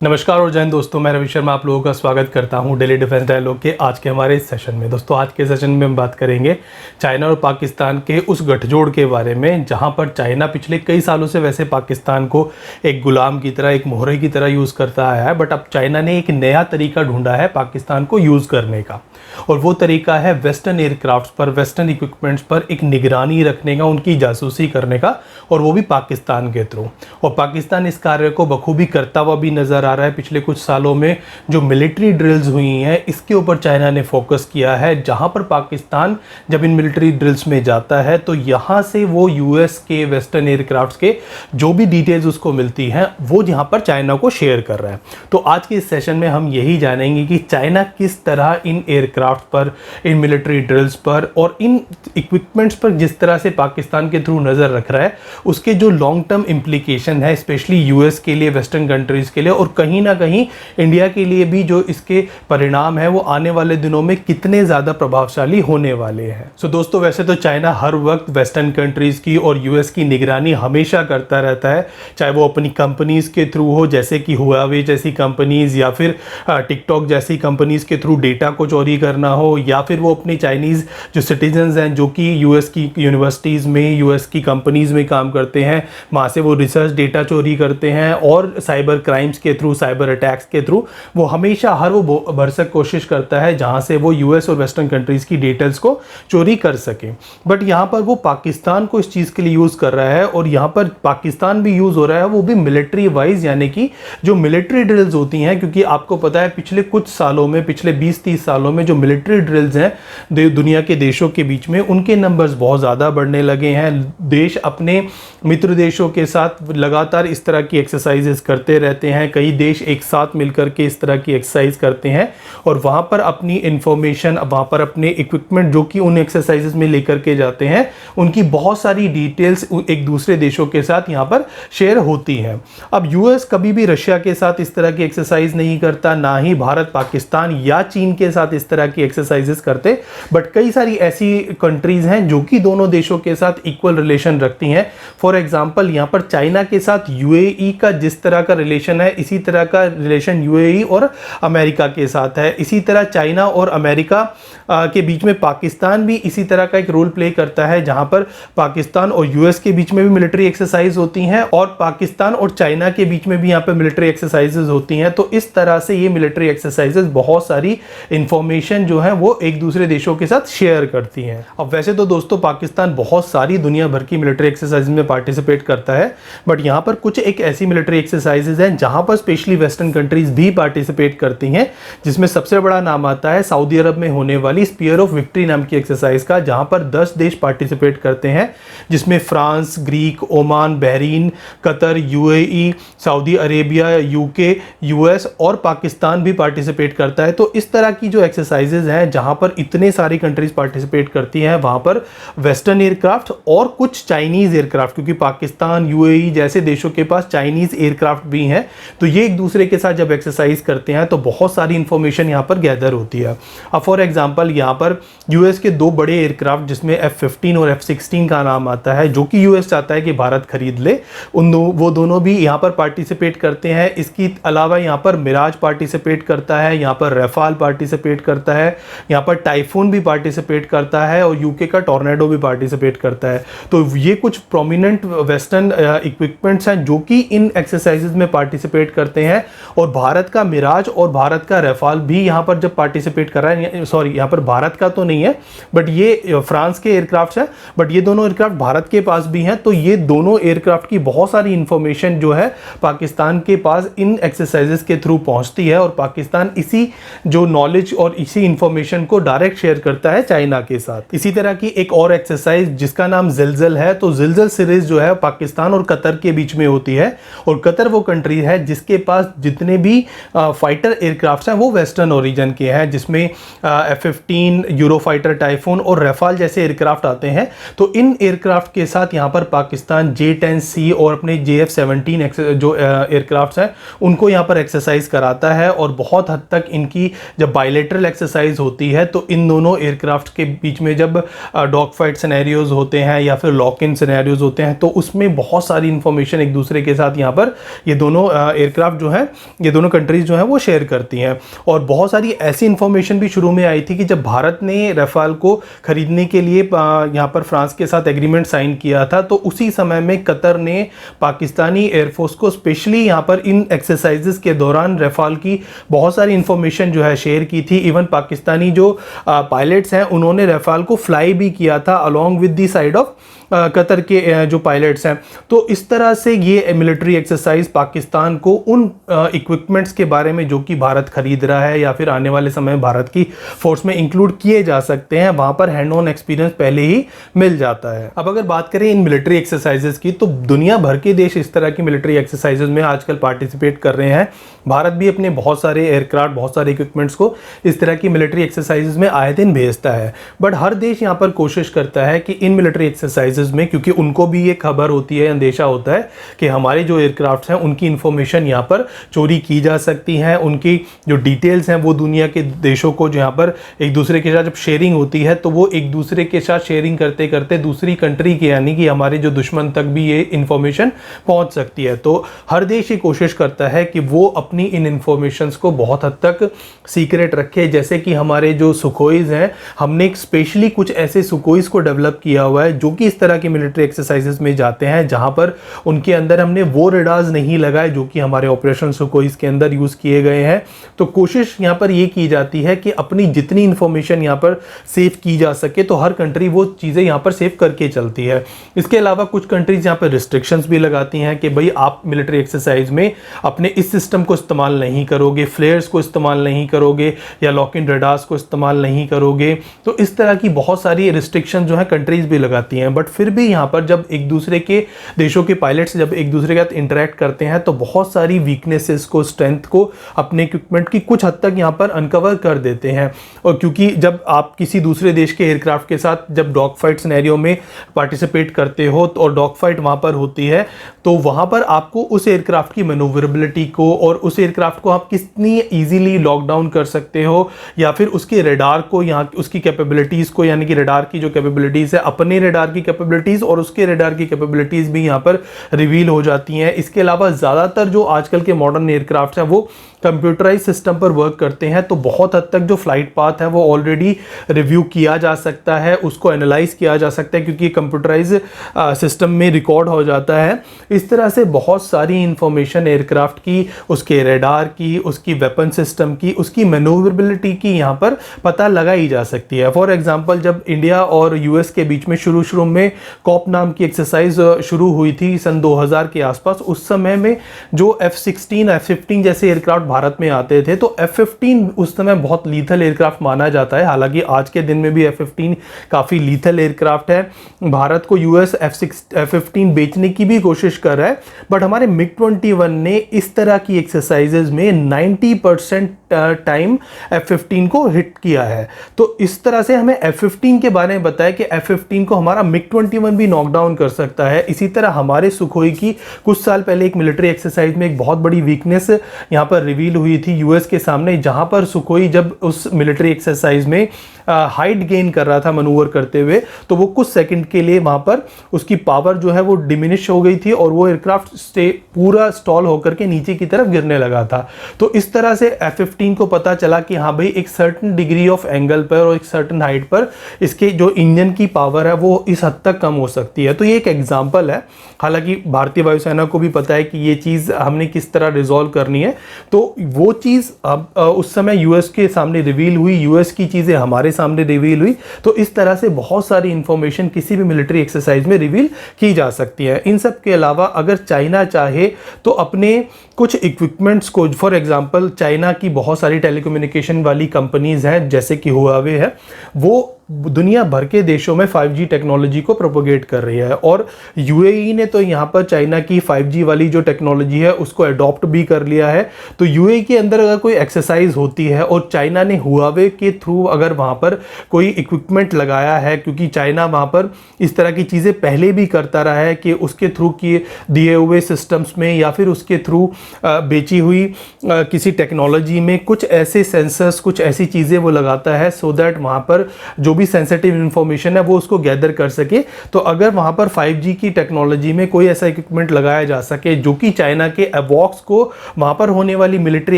नमस्कार और जय हिंद दोस्तों, मैं रवि शर्मा आप लोगों का स्वागत करता हूं डेली डिफेंस डायलॉग के आज के हमारे इस सेशन में। दोस्तों आज के सेशन में हम बात करेंगे चाइना और पाकिस्तान के उस गठजोड़ के बारे में जहां पर चाइना पिछले कई सालों से वैसे पाकिस्तान को एक गुलाम की तरह, एक मोहरे की तरह यूज़ करता आया है, बट अब चाइना ने एक नया तरीका ढूंढा है पाकिस्तान को यूज़ करने का, और वो तरीका है वेस्टर्न एयरक्राफ्ट पर, वेस्टर्न इक्विपमेंट्स पर एक निगरानी रखने का, उनकी जासूसी करने का, और वो भी पाकिस्तान के थ्रू। और पाकिस्तान इस कार्य को बखूबी करता हुआ भी नज़र आ रहा है। पिछले कुछ सालों में जो मिलिट्री ड्रिल्स हुई हैं इसके ऊपर चाइना ने फोकस किया है, जहां पर पाकिस्तान जब इन मिलिट्री ड्रिल्स में जाता है तो यहां से वो यूएस के वेस्टर्न एयरक्राफ्ट्स के जो भी डिटेल्स उसको मिलती हैं वो यहां पर चाइना को शेयर कर रहा है। तो आज के इस सेशन में हम यही जानेंगे कि चाइना किस तरह इन एयरक्राफ्ट पर, इन मिलिट्री ड्रिल्स पर और इन इक्विपमेंट्स पर जिस तरह से पाकिस्तान के थ्रू नज़र रख रहा है, उसके जो लॉन्ग टर्म इम्प्लीकेशन है स्पेशली यूएस के लिए, वेस्टर्न कंट्रीज़ के लिए, और कहीं ना कहीं इंडिया के लिए भी जो इसके परिणाम है वो आने वाले दिनों में कितने ज़्यादा प्रभावशाली होने वाले हैं। सो दोस्तों, वैसे तो चाइना हर वक्त वेस्टर्न कंट्रीज़ की और यूएस की निगरानी हमेशा करता रहता है, चाहे वो अपनी कंपनीज़ के थ्रू हो, जैसे कि हुआवे जैसी कंपनीज़, या फिर टिकटॉक जैसी कंपनीज़ के थ्रू डेटा को चोरी करना हो, या फिर वो अपनी चाइनीज़ जो सिटीजन्स हैं जो कि यूएस की यूनिवर्सिटीज़ में, यूएस की कंपनीज़ में काम करते हैं, वहाँ से वो रिसर्च डेटा चोरी करते हैं, और साइबर क्राइम्स के थ्रू, साइबर अटैक्स के थ्रू वो हमेशा हर वो भरसक कोशिश करता है जहाँ से वो यूएस और वेस्टर्न कंट्रीज़ की डिटेल्स को चोरी कर सके। बट यहाँ पर वो पाकिस्तान को इस चीज़ के लिए यूज़ कर रहा है, और यहाँ पर पाकिस्तान भी यूज़ हो रहा है, वो भी मिलिट्री वाइज, यानी कि जो मिलिट्री ड्रिल्स होती हैं, क्योंकि आपको पता है पिछले कुछ सालों में, पिछले 20-30 सालों में जो मिलिट्री ड्रिल्स हैं दुनिया के देशों के बीच में, उनके नंबर्स बहुत ज़्यादा बढ़ने लगे हैं। देश अपने मित्र देशों के साथ लगातार इस तरह की एक्सरसाइजेस करते रहते हैं, कई देश एक साथ मिलकर के इस तरह की एक्सरसाइज करते हैं, और वहाँ पर अपनी इंफॉर्मेशन, वहाँ पर अपने इक्विपमेंट जो कि उन एक्सरसाइजेस में लेकर के जाते हैं, उनकी बहुत सारी डिटेल्स एक दूसरे देशों के साथ यहाँ पर शेयर होती हैं। अब यूएस कभी भी रशिया के साथ इस तरह की एक्सरसाइज नहीं करता, ना ही भारत पाकिस्तान या चीन के साथ इस तरह की एक्सरसाइजेस करते, बट कई सारी ऐसी कंट्रीज हैं जो कि दोनों देशों के साथ इक्वल रिलेशन रखती हैं। फॉर एग्जाम्पल, यहाँ पर चाइना के साथ यूएई का जिस तरह का रिलेशन है, इसी तरह का रिलेशन यूएई और अमेरिका के साथ है। इसी तरह चाइना और अमेरिका के बीच में पाकिस्तान भी इसी तरह का एक रोल प्ले करता है, जहां पर पाकिस्तान और यूएस के बीच में भी मिलिट्री एक्सरसाइज होती हैं, और पाकिस्तान और चाइना के बीच में भी यहाँ पे मिलिट्री एक्सरसाइजेज होती हैं। तो इस तरह से ये मिलिट्री एक्सरसाइजेज बहुत सारी इंफॉर्मेशन जो है वो एक दूसरे देशों के साथ शेयर करती हैं। अब वैसे तो दोस्तों पाकिस्तान बहुत सारी दुनिया भर की मिलिट्री एक्सरसाइज में पार्टिसिपेट करता है, बट यहाँ पर कुछ एक ऐसी मिलिट्री एक्सरसाइजेज हैं जहां पर स्पेशली वेस्टर्न कंट्रीज भी पार्टिसिपेट करती हैं, जिसमें सबसे बड़ा नाम आता है सऊदी अरब में होने वाली स्पीयर ऑफ विक्ट्री नाम की एक्सरसाइज का, जहां पर 10 देश पार्टिसिपेट करते हैं, जिसमें France, Greek, Oman, Bahrain, Qatar, UAE, Saudi Arabia, UK, US और पाकिस्तान भी पार्टिसिपेट करता है। तो इस तरह की जो एक्सरसाइजेज हैं जहां पर इतने सारी कंट्रीज पार्टिसिपेट करती हैं, वहां पर वेस्टर्न एयरक्राफ्ट और कुछ चाइनीज एयरक्राफ्ट, क्योंकि पाकिस्तान, यूएई जैसे देशों के पास चाइनीज एयरक्राफ्ट भी हैं, तो ये एक दूसरे के साथ जब एक्सरसाइज करते हैं तो बहुत सारी इंफॉर्मेशन यहाँ पर गैदर होती है। अब फॉर एग्जांपल यहाँ पर यूएस के 2 बड़े एयरक्राफ्ट जिसमें F-15 और F-16 का नाम आता है, जो कि यूएस चाहता है कि भारत खरीद ले, वो दोनों भी यहाँ पर पार्टिसिपेट करते हैं। इसके अलावा यहाँ पर मिराज पार्टिसिपेट करता है, यहाँ पर रेफाल पार्टिसिपेट करता है, यहाँ पर टाइफून भी पार्टिसिपेट करता है, और यूके का टॉर्नेडो भी पार्टिसिपेट करता है। तो ये कुछ प्रोमिनेंट वेस्टर्न इक्विपमेंट्स हैं जो कि इन एक्सरसाइजेज में पार्टिसिपेट करते हैं, और भारत का मिराज और भारत का रेफाल भी यहाँ पर जब पार्टिसिपेट कर रहा है, सॉरी यहाँ पर भारत का तो नहीं है, बट ये फ्रांस के एयरक्राफ्ट हैं, बट ये दोनों एयरक्राफ्ट भारत के पास भी हैं। तो ये दोनों एयरक्राफ्ट की बहुत सारी इंफॉर्मेशन जो है पाकिस्तान के पास इन एक्सरसाइजेज के थ्रू पहुंचती है, और पाकिस्तान इसी जो नॉलेज और इसी इंफॉर्मेशन को डायरेक्ट शेयर करता है चाइना के साथ। इसी तरह की एक और एक्सरसाइज जिसका नाम जिलजिल है, तो जिलजिल सीरीज जो है पाकिस्तान और कतर के बीच में होती है, और कतर वो कंट्री है जिसके पास जितने भी फाइटर एयरक्राफ्ट हैं वो वेस्टर्न ओरिजिन के हैं, जिसमें F-15, यूरोफाइटर, टाइफून और रेफाल जैसे एयरक्राफ्ट आते हैं। तो इन एयरक्राफ्ट के साथ यहाँ पर पाकिस्तान J-10C और अपने JF-17 जो एयरक्राफ्ट हैं उनको यहाँ पर एक्सरसाइज कराता है, और बहुत हद तक इनकी जब बायलैटरल एक्सरसाइज होती है तो इन दोनों एयरक्राफ्ट के बीच में जब डॉग फाइट सिनेरियोज होते हैं या फिर लॉक इन सिनेरियोज होते हैं, तो उसमें बहुत सारी इंफॉर्मेशन एक दूसरे के साथ यहाँ पर ये दोनों एयरक्राफ्ट एयरक्राफ्ट जो है ये दोनों कंट्रीज जो है वो शेयर करती हैं। और बहुत सारी ऐसी इंफॉर्मेशन भी शुरू में आई थी कि जब भारत ने रफाल को खरीदने के लिए यहाँ पर फ्रांस के साथ एग्रीमेंट साइन किया था, तो उसी समय में कतर ने पाकिस्तानी एयरफोर्स को स्पेशली यहाँ पर इन एक्सरसाइजेस के दौरान रफाल की बहुत सारी इंफॉर्मेशन जो है शेयर की थी। इवन पाकिस्तानी जो पायलट्स हैं उन्होंने रफाल को फ्लाई भी किया था along with the side of Qatar के जो पायलट्स हैं। तो इस तरह से ये मिलिट्री एक्सरसाइज पाकिस्तान को उन इक्विपमेंट्स के बारे में जो कि भारत खरीद रहा है या फिर आने वाले समय में भारत की फोर्स में इंक्लूड किए जा सकते हैं, वहाँ पर हैंड ऑन एक्सपीरियंस पहले ही मिल जाता है। अब अगर बात करें इन मिलिट्री एक्सरसाइजेज की, तो दुनिया भर के देश इस तरह की मिलिट्री एक्सरसाइजेज में आजकल पार्टिसिपेट कर रहे हैं। भारत भी अपने बहुत सारे एयरक्राफ्ट, बहुत सारे इक्विपमेंट्स को इस तरह की मिलिट्री एक्सरसाइजेज में आए दिन भेजता है। बट हर देश यहाँ पर कोशिश करता है कि इन मिलिट्री एक्सरसाइजेज में, क्योंकि उनको भी ये खबर होती है, अंदेशा होता है कि हमारे जो एयरक्राफ्ट हैं उनकी इंफॉर्मेशन यहाँ पर चोरी की जा सकती है, उनकी जो डिटेल्स हैं वो दुनिया के देशों को जो यहाँ पर एक दूसरे के साथ जब शेयरिंग होती है तो वो एक दूसरे के साथ शेयरिंग करते करते दूसरी कंट्री के यानी कि हमारे जो दुश्मन तक भी ये इंफॉर्मेशन पहुंच सकती है। तो हर देश ये कोशिश करता है कि वो अपनी इन इंफॉर्मेशंस को बहुत हद तक सीक्रेट रखे। जैसे कि हमारे जो सुखोईज हैं, हमने स्पेशली कुछ ऐसे सुखोईज को डेवलप किया हुआ है जो कि इस तरह की मिलिट्री एक्सरसाइजेस में जाते हैं, जहां पर उनके अंदर हमने वो रडार्स नहीं लगाए जो कि हमारे ऑपरेशन सुखोईज के अंदर यूज किए गए हैं। तो कोशिश यहां पर ये की जाती है कि अपनी जितनी इंफॉर्मेशन यहां पर सेव की जा सके, तो हर कंट्री वो चीजें यहां पर सेव करके चलती है। इसके अलावा कुछ कंट्रीज यहां पर रिस्ट्रिक्शंस भी लगाती हैं कि भाई आप मिलिट्री एक्सरसाइज में अपने इस सिस्टम को इस्तेमाल नहीं करोगे, फ्लेयर्स को इस्तेमाल नहीं करोगे या लॉक इन रडार्स को इस्तेमाल नहीं करोगे। तो इस तरह की बहुत सारी रिस्ट्रिक्शन जो है कंट्रीज भी लगाती हैं। बट फिर भी यहाँ पर जब एक दूसरे के देशों के पायलट्स जब एक दूसरे के साथ इंटरेक्ट करते हैं तो बहुत सारी वीकनेसेस को, स्ट्रेंथ को अपने इक्विपमेंट की कुछ हद तक यहाँ पर अनकवर कर देते हैं। और क्योंकि जब आप किसी दूसरे देश के एयरक्राफ्ट के साथ जब डॉग फाइट सिनेरियो में पार्टिसिपेट करते हो और डॉग फाइट वहाँ पर होती है, तो वहाँ पर आपको उस एयरक्राफ्ट की मैनूवरेबिलिटी को और उस एयरक्राफ्ट को आप कितनी ईजिली लॉकडाउन कर सकते हो या फिर उसके रेडार को, यहाँ उसकी कैपेबिलिटीज़ को, यानी कि रेडार की जो कैपेबिलिटीज़ है, अपने रेडार की कैपेबिलिटीज़ और उसके रेडार की कैपेबिलिटीज़ भी यहाँ पर रिवील हो जाती हैं। इसके अलावा ज़्यादातर जो आजकल के मॉडर्न एयरक्राफ्ट हैं वो कंप्यूटराइज सिस्टम पर वर्क करते हैं, तो बहुत हद तक जो फ्लाइट पाथ है वो ऑलरेडी रिव्यू किया जा सकता है, उसको एनालाइज किया जा सकता है क्योंकि कंप्यूटराइज सिस्टम में रिकॉर्ड हो जाता है। इस तरह से बहुत सारी इंफॉर्मेशन एयरक्राफ्ट की, उसके रेडार की, उसकी वेपन सिस्टम की, उसकी मैनूवरेबिलिटी की यहाँ पर पता लगाई जा सकती है। फॉर एग्जांपल जब इंडिया और यूएस के बीच में शुरू में कॉप नाम की एक्सरसाइज शुरू हुई थी सन 2000 के आसपास, उस समय में जो F-16, F-15 जैसे एयरक्राफ्ट भारत में आते थे, तो F-15 उस समय बहुत लीथल एयरक्राफ्ट माना जाता है। हालांकि आज के दिन में भी F-15 काफ़ी लीथल एयरक्राफ्ट है। भारत को यूएस F-15 बेचने की भी कोशिश कर रहा है, बट हमारे MiG-21 ने इस तरह की एक्सरसाइजेज में 90% टाइम F-15 को हिट किया है। तो इस तरह से हमें F-15 के बारे में बताया कि F-15 को हमारा MiG-21 भी नॉकडाउन कर सकता है। इसी तरह हमारे सुखोई की कुछ साल पहले एक मिलिट्री एक्सरसाइज में एक बहुत बड़ी वीकनेस यहाँ पर रिवील हुई थी यूएस के सामने, जहां पर सुखोई जब उस मिलिट्री एक्सरसाइज में हाइट गेन कर रहा था मनूवर करते हुए, तो वो कुछ सेकंड के लिए वहां पर उसकी पावर जो है वो डिमिनिश हो गई थी और वो एयरक्राफ्ट पूरा स्टॉल होकर के नीचे की तरफ गिरने लगा था। तो इस तरह से F-15 को पता चला कि हाँ भाई एक सर्टेन डिग्री ऑफ एंगल पर और एक सर्टेन हाइट पर इसके जो इंजन की पावर है वो इस हद तक कम हो सकती है। तो ये एक एग्जाम्पल है। हालांकि भारतीय वायुसेना को भी पता है कि ये चीज़ हमने किस तरह रिजॉल्व करनी है, तो वो चीज़ अब उस समय यूएस के सामने रिवील हुई, यूएस की चीज़ें हमारे सामने रिवील हुई। तो इस तरह से बहुत सारी इंफॉर्मेशन किसी भी मिलिट्री एक्सरसाइज में रिवील की जा सकती है। इन सब के अलावा अगर चाइना चाहे तो अपने कुछ इक्विपमेंट्स को, फॉर एग्जांपल चाइना की बहुत सारी टेलीकम्युनिकेशन वाली कंपनीज हैं जैसे कि हुआवे है, वो दुनिया भर के देशों में 5G टेक्नोलॉजी को प्रोपोगेट कर रही है और यूएई ने तो यहाँ पर चाइना की 5G वाली जो टेक्नोलॉजी है उसको अडॉप्ट भी कर लिया है। तो यूएई के अंदर अगर कोई एक्सरसाइज होती है और चाइना ने हुआवे के थ्रू अगर वहाँ पर कोई इक्विपमेंट लगाया है, क्योंकि चाइना वहाँ पर इस तरह की चीज़ें पहले भी करता रहा है कि उसके थ्रू किए दिए हुए सिस्टम्स में या फिर उसके थ्रू बेची हुई किसी टेक्नोलॉजी में कुछ ऐसे सेंसर्स, कुछ ऐसी चीज़ें वो लगाता है सो दैट वहाँ पर जो जो भी सेंसिटिव इन्फॉर्मेशन है वो उसको गैदर कर सके। तो अगर वहाँ पर 5G की टेक्नोलॉजी में कोई ऐसा इक्विपमेंट लगाया जा सके जो कि चाइना के एवॉक्स को वहाँ पर होने वाली मिलिट्री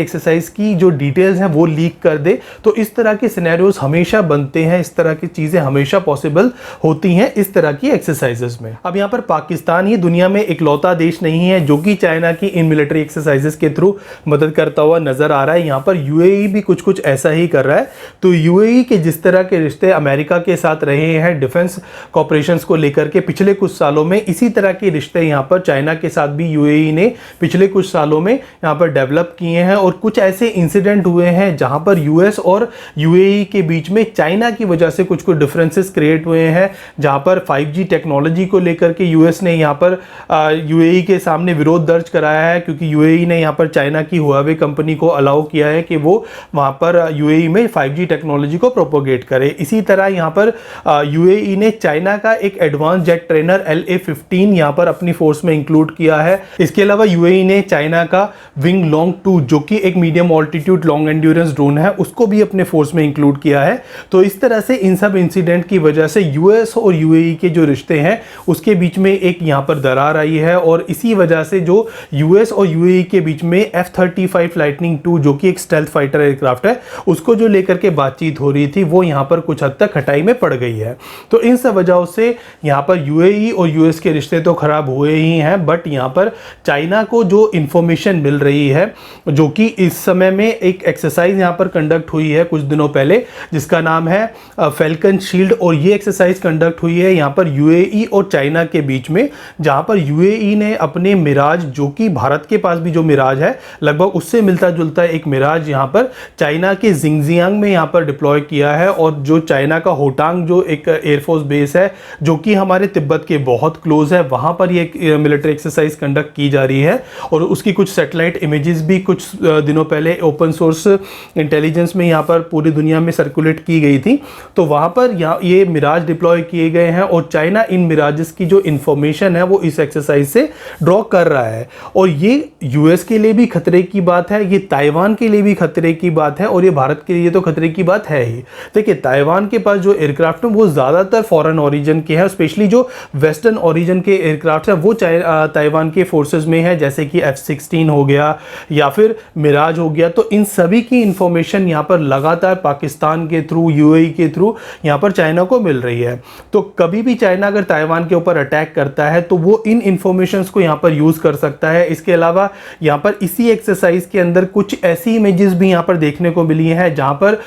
एक्सरसाइज की जो डिटेल्स हैं वो लीक कर दे, तो इस तरह के सिनेरियोज हमेशा बनते हैं, इस तरह की चीज़ें हमेशा पॉसिबल होती हैं इस तरह की एक्सरसाइजेस में। अब यहाँ पर पाकिस्तान ही दुनिया में इकलौता देश नहीं है जो कि चाइना की इन मिलिट्री एक्सरसाइजेस के थ्रू मदद करता हुआ नजर आ रहा है। यहाँ पर यूएई भी कुछ कुछ ऐसा ही कर रहा है। तो यूएई के जिस तरह के रिश्ते अमेरिका के साथ रहे हैं डिफेंस कॉपरेशंस को लेकर के पिछले कुछ सालों में, इसी तरह के रिश्ते यहाँ पर चाइना के साथ भी यूएई ने पिछले कुछ सालों में यहाँ पर डेवलप किए हैं। और कुछ ऐसे इंसिडेंट हुए हैं जहाँ पर यूएस और यूएई के बीच में चाइना की वजह से कुछ कुछ डिफरेंसेस क्रिएट हुए हैं, जहाँ पर 5G टेक्नोलॉजी को लेकर के यूएस ने यहाँ पर यूएई के सामने विरोध दर्ज कराया है, क्योंकि यूएई ने यहाँ पर चाइना की हुआवे कंपनी को अलाउ किया है कि वो वहाँ पर यूएई में 5G टेक्नोलॉजी को प्रोपोगेट करे। इसी तरह यहाँ पर यूएई ने चाइना का एक एडवांस जेट ट्रेनर LA-15 यहाँ पर अपनी फोर्स में इंक्लूड किया है। इसके अलावा यूएई ने चाइना का विंग लॉन्ग 2 जो कि एक medium altitude long endurance drone है उसको भी अपने फोर्स में इंक्लूड किया है। तो इस तरह से इन सब इंसिडेंट की वजह से यूएस और यूएई के जो रिश्ते हैं उसके बीच में एक यहाँ पर दरार आई है। और इसी वजह से जो यूएस और यूएई के बीच में F-35 लाइटनिंग 2 जो कि एक स्टेल्थ फाइटर एयरक्राफ्ट है उसको जो लेकर के बातचीत हो रही थी वो यहाँ पर कुछ हद तक खटाई में पड़ गई है। तो इन सब वजहों से यहाँ पर यूएई और यूएस के रिश्ते तो खराब हुए ही हैं, बट यहाँ पर चाइना को जो इंफॉर्मेशन मिल रही है, जो कि इस समय में एक एक्सरसाइज यहाँ पर कंडक्ट हुई है कुछ दिनों पहले जिसका नाम है फैल्कन शील्ड, और ये एक्सरसाइज कंडक्ट हुई है यहाँ पर यूएई और चाइना के बीच में, जहाँ पर यूएई ने अपने मिराज जो कि भारत के पास भी जो मिराज है लगभग उससे मिलता जुलता एक मिराज यहाँ पर चाइना के जिंगजियांग में यहाँ पर डिप्लॉय किया है। और जो चाइना का होटांग जो एक एयरफोर्स बेस है जो कि हमारे तिब्बत के बहुत क्लोज है, वहाँ पर ये मिलिट्री एक्सरसाइज कंडक्ट की जा रही है। और उसकी कुछ सैटेलाइट इमेजेस भी कुछ दिनों पहले ओपन सोर्स इंटेलिजेंस में यहाँ पर पूरी दुनिया में सर्कुलेट की गई थी। तो वहाँ पर ये मिराज डिप्लॉय किए गए हैं और चाइना इन मिराजेस की जो इंफॉर्मेशन है वो इस एक्सरसाइज से ड्रॉ कर रहा है। और ये यूएस के लिए भी खतरे की बात है, ये ताइवान के लिए भी खतरे की बात है, और ये भारत के लिए तो खतरे की बात है ही। देखिए ताइवान के पास जो एयरक्राफ्ट है वो ज़्यादातर फॉरेन ओरिजिन के हैं, स्पेशली जो वेस्टर्न ओरिजिन के एयरक्राफ्ट हैं वो ताइवान के फोर्सेस में है, जैसे कि F-16 हो गया या फिर मिराज हो गया। तो इन सभी की इंफॉर्मेशन यहाँ पर लगातार पाकिस्तान के थ्रू, यूएई के थ्रू यहाँ पर चाइना को मिल रही है। तो कभी भी चाइना अगर ताइवान के ऊपर अटैक करता है तो वो इन इंफॉर्मेशंस को यहाँ पर यूज़ कर सकता है। इसके अलावा यहाँ पर इसी एक्सरसाइज के अंदर कुछ ऐसी इमेजेस भी यहाँ पर देखने को मिली हैं जहाँ पर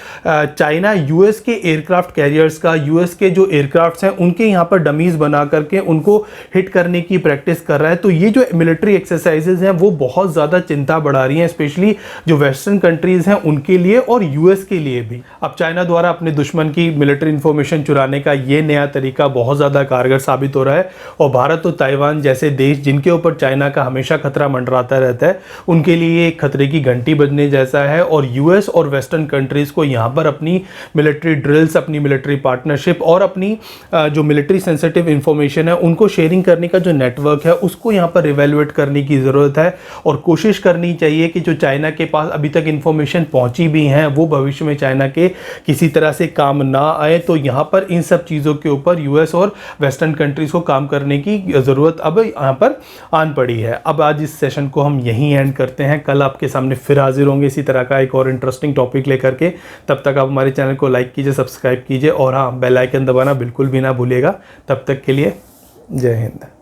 चाइना यूएस के एयरक्राफ्ट कैरियर्स का, यूएस के जो एयरक्राफ्ट्स हैं उनके यहाँ पर डमीज बना करके उनको हिट करने की प्रैक्टिस कर रहा है। तो ये जो मिलिट्री एक्सरसाइजेज हैं वो बहुत ज़्यादा चिंता बढ़ा रही हैं, स्पेशली जो वेस्टर्न कंट्रीज हैं उनके लिए और यूएस के लिए भी। अब चाइना द्वारा अपने दुश्मन की मिलिट्री इंफॉर्मेशन चुराने का ये नया तरीका बहुत ज़्यादा कारगर साबित हो रहा है। और भारत और ताइवान जैसे देश जिनके ऊपर चाइना का हमेशा खतरा मंडराता रहता है उनके लिए एक खतरे की घंटी बजने जैसा है। और यूएस और वेस्टर्न कंट्रीज़ को यहाँ पर अपनी मिलिट्री ड्रिल्स, अपनी मिलिट्री पार्टनरशिप और अपनी जो मिलिट्री सेंसिटिव इंफॉर्मेशन है उनको शेयरिंग करने का जो नेटवर्क है उसको यहाँ पर रिवेलुएट करने की ज़रूरत है। और कोशिश करनी चाहिए कि जो चाइना के पास अभी तक इंफॉर्मेशन पहुँची भी हैं वो भविष्य में चाइना के किसी तरह से काम ना आए। तो यहाँ पर इन सब चीज़ों के ऊपर यूएस और वेस्टर्न कंट्रीज़ को काम करने की ज़रूरत अब यहाँ पर आन पड़ी है। अब आज इस सेशन को हम यहीं एंड करते हैं, कल आपके सामने फिर हाजिर होंगे इसी तरह का एक और इंटरेस्टिंग टॉपिक लेकर के। तब तक आप हमारे चैनल को लाइक कीजिए, सब्सक्राइब कीजिए और हाँ बेल आइकन दबाना बिल्कुल भी ना भूलिएगा। तब तक के लिए जय हिंद।